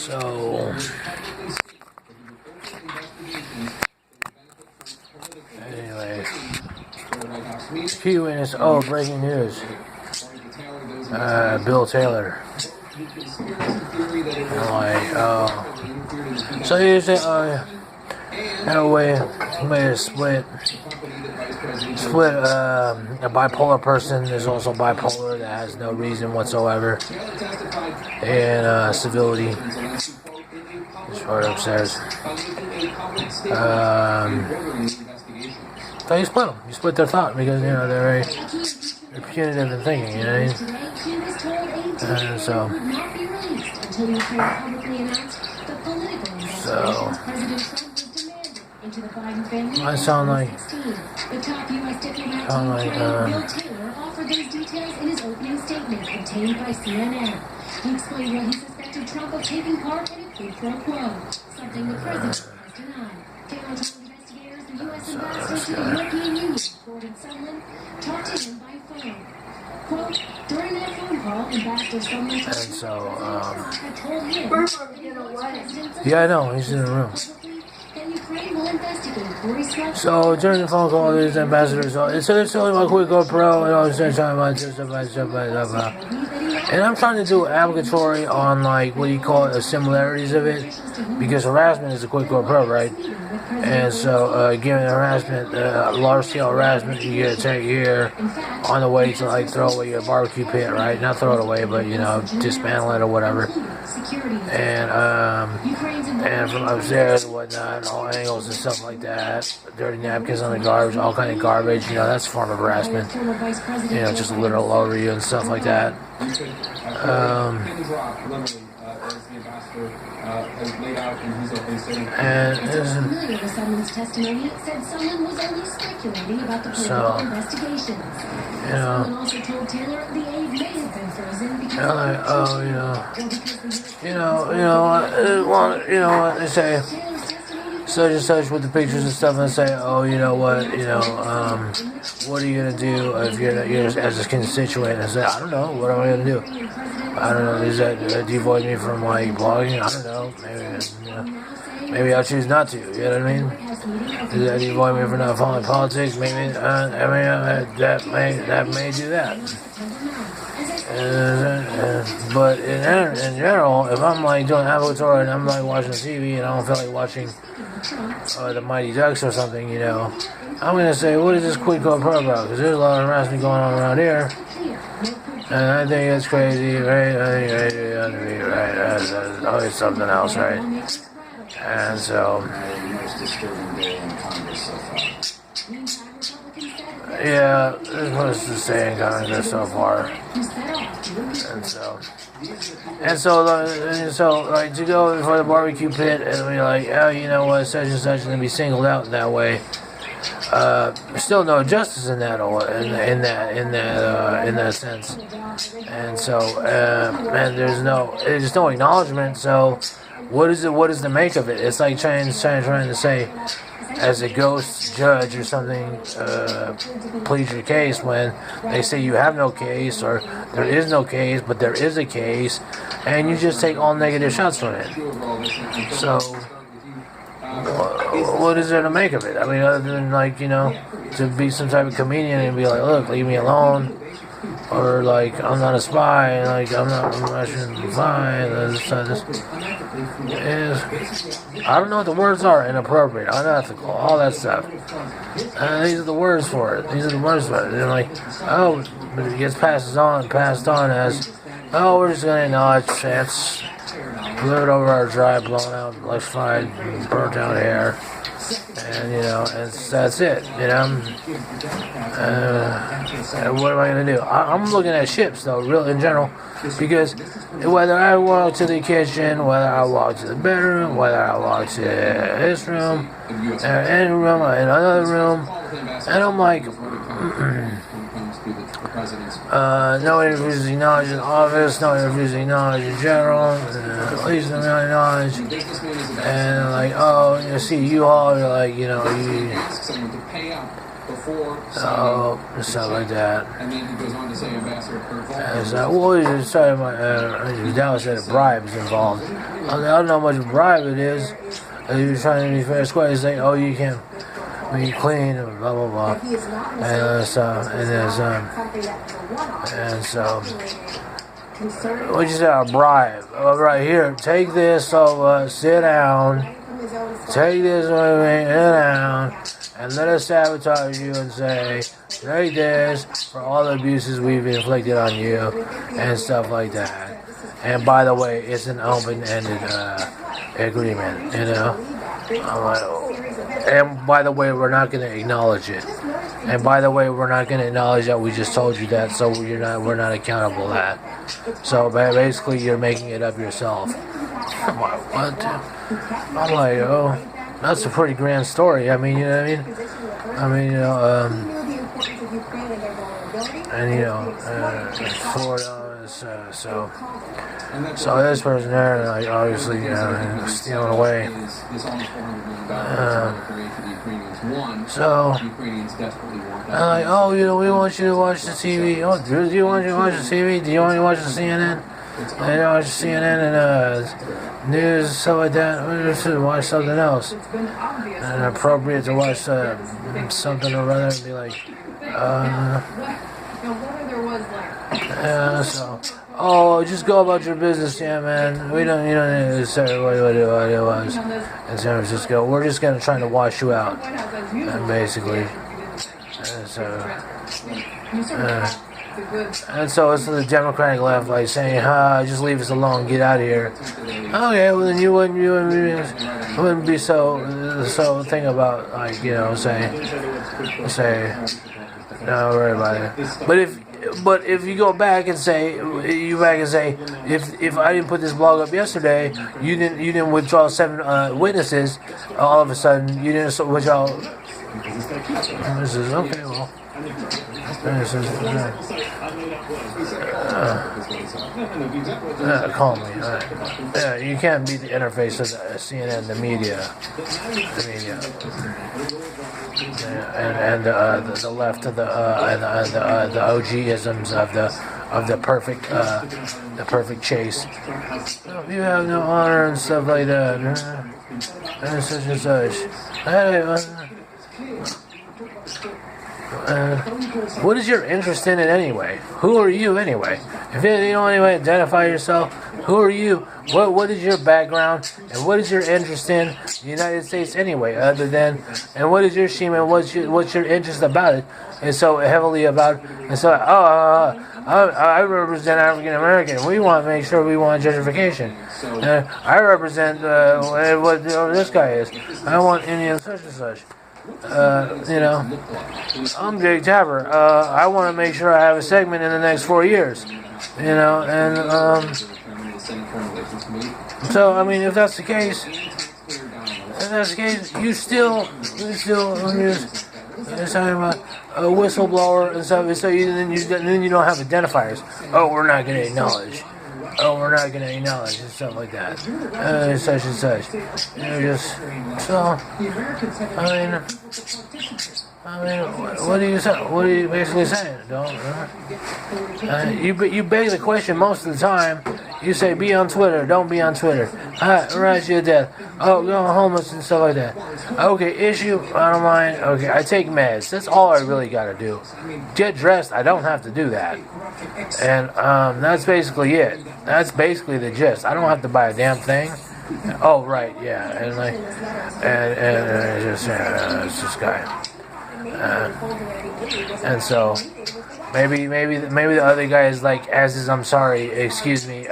So, anyway, key witness. Oh, breaking news. Bill Taylor. So you say, anyway, he made a split. A bipolar person is also bipolar that has no reason whatsoever. And civility. As far as says. So you split them. You split their thought because they're very punitive in thinking. You know what I mean? So I sound like Bill Taylor offered those details in his opening statement obtained by CNN. He explained why he suspected Trump of taking part in a quid pro quo, something the president has denied. Taylor told investigators the U.S. ambassador to the European Union, Gordon Sondland, talked to him by phone. Quote, during that phone call, Ambassador Sondland had told him yeah, I know, he's in the room. So during the phone call, there's ambassadors. So they're telling my quick GoPro and all this stuff about. And I'm trying to do applicatory on the similarities of it, because harassment is a quick GoPro, right? And so, given harassment, large-scale harassment, you get attacked here on the way to throw away your barbecue pit, right? Not throw it away, but dismantle it or whatever. And from upstairs and whatnot, and all angles and stuff like that, dirty napkins on the garbage, all kind of garbage, that's a form of harassment. Just literal over you and stuff like that. They say such and such with the pictures and stuff, and say, what are you gonna do if you're as a constituent? And I say, I don't know, what am I gonna do? I don't know. Does that devoid me from blogging? I don't know. Maybe I'll choose not to. You know what I mean? Does that devoid me from not following politics? Maybe that may do that. But in general, if I'm doing applicatory and I'm watching TV and I don't feel like watching the Mighty Ducks or something, I'm gonna say, what is this quid pro quo about? Because there's a lot of harassment going on around here. And I think it's crazy, right? That's always something else, right? And so, yeah, this was the saying Congress so far. And so, to go for the barbecue pit and be such and such, and to be singled out in that way. Still no justice in that sense, and so and there's no acknowledgement. So what is the make of it? It's like trying to say, as a ghost judge or something, plead your case when they say you have no case or there is no case, but there is a case, and you just take all negative shots from it. So. What is there to make of it? I mean, other than to be some type of comedian and be like, look, leave me alone, or I'm not a spy, I'm not Russian spy. I don't know what the words are. Inappropriate, unethical, all that stuff. These are the words for it. And but it gets passed on as, we're just gonna acknowledge chance. Lived over our drive, blown out, electrified, burnt out hair, and that's it. And what am I gonna do? I'm looking at ships though, real in general, because whether I walk to the kitchen, whether I walk to the bedroom, whether I walk to this room, any room, in another room, and I'm like. No interviews acknowledged in office, no interviews acknowledged in general, at least in really knowledge. And see U-Haul, you're Stuff like that. And then he goes on to say Ambassador Kurt And so, well, he was talking about, Dallas said a bribe is involved. I don't know how much bribe it is. He was trying to be fair square. He's like, oh, you can be clean and blah, blah, blah. And so, what you say, a bribe? Right here, take this, sit down. Take this, sit down. And let us sabotage you and say, take this for all the abuses we've inflicted on you and stuff like that. And by the way, it's an open-ended agreement, you know. And by the way, we're not going to acknowledge it. And by the way, we're not going to acknowledge that we just told you that, so we're not accountable for that. So basically, you're making it up yourself. I'm like, what? I'm like, oh. That's a pretty grand story. I mean, you know what I mean? And you know, so this person there, like, obviously, stealing away. So, I'm like, oh, you know, we want you to watch the TV. Oh, do you want to watch the TV? Do you want to watch the CNN? I watch CNN and news, stuff like that. We should watch something else. And appropriate to watch something or other and be like, so, oh, just go about your business, yeah, man. You don't need to say what it was in San Francisco. We're just gonna try to wash you out, and basically, and so it's the Democratic left, like saying, just leave us alone, get out of here. Okay, well then you wouldn't be so think about, like, you know, say, no, worry about it. But if you go back and say, if I didn't put this blog up yesterday, you didn't withdraw 7 witnesses. All of a sudden, you didn't withdraw. This is okay. Well, this is call me. Yeah, you can't be the interface of the CNN, the media. And the left of the OG-isms of the perfect chase. You have no honor and stuff like that. And such and such. What is your interest in it anyway? Who are you anyway? If you don't anyway identify yourself, who are you? What is your background? And what is your interest in the United States anyway? Other than, and what is your shima? What's your interest about it? And so heavily about, and so I represent African American. We want to make sure we want gentrification. I represent what this guy is. I want Indian such and such. You know, I'm Jake Tapper. I want to make sure I have a segment in the next 4 years. You know, and so I mean, if that's the case, you still you're talking about a whistleblower and stuff. So then you don't have identifiers. Oh, we're not going to acknowledge. Oh, we're not going to acknowledge and stuff like that. Such and such. You're just so. I mean, what are you saying? What are you basically saying? Don't. You beg the question most of the time. You say be on Twitter. Don't be on Twitter. Right, you're dead. Oh, go homeless and stuff like that. Okay, issue. I don't mind. Okay, I take meds. That's all I really got to do. Get dressed. I don't have to do that. And that's basically it. That's basically the gist. I don't have to buy a damn thing. Oh, right, yeah, and like, and it's this guy. And so maybe the other guy is like, I'm sorry, excuse me,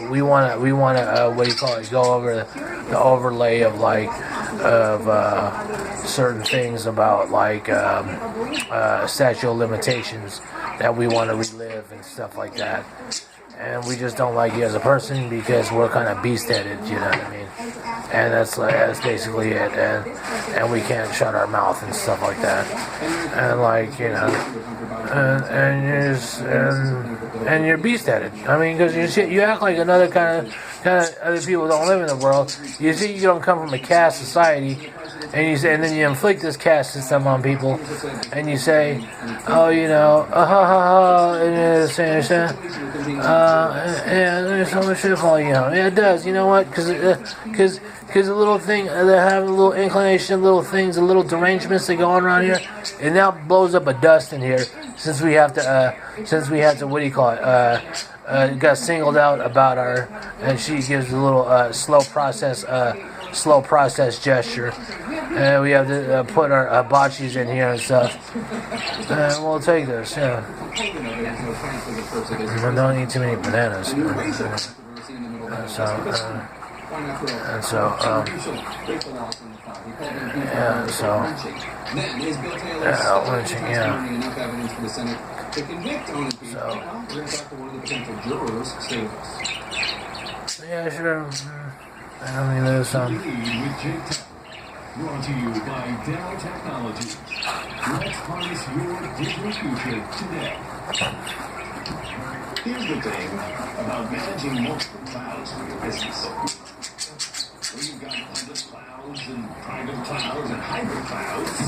we wanna what do you call it, go over the overlay of like certain things about like statute of limitations that we want to relive and stuff like that. And we just don't like you as a person because we're kind of beast-headed, you know what I mean? And that's basically it. And we can't shut our mouth and stuff like that. And like, you know, and you're beast-headed. I mean, because you act like another kind of other people don't live in the world. You see, you don't come from a caste society and you say, and then you inflict this caste system on people, and you say, oh, you know, ha ha ha, and yeah, there's so much shit falling, you know. Yeah, it does. You know what? Because a little thing, they have a little inclination, little things, a little derangements that go on around here, it now blows up a dust in here. Since we have to, what do you call it? Got singled out about our, and she gives a little slow process gesture, and we have to put our botches in here and stuff. And we'll take this, yeah. Don't eat too many bananas. Lynching, yeah. Yeah, sure. I mean, there's some. Brought to you by Dell Technologies. Let's harness your digital future today. Here's the thing about managing multiple clouds for your business. When you've got public clouds and private clouds and hybrid clouds,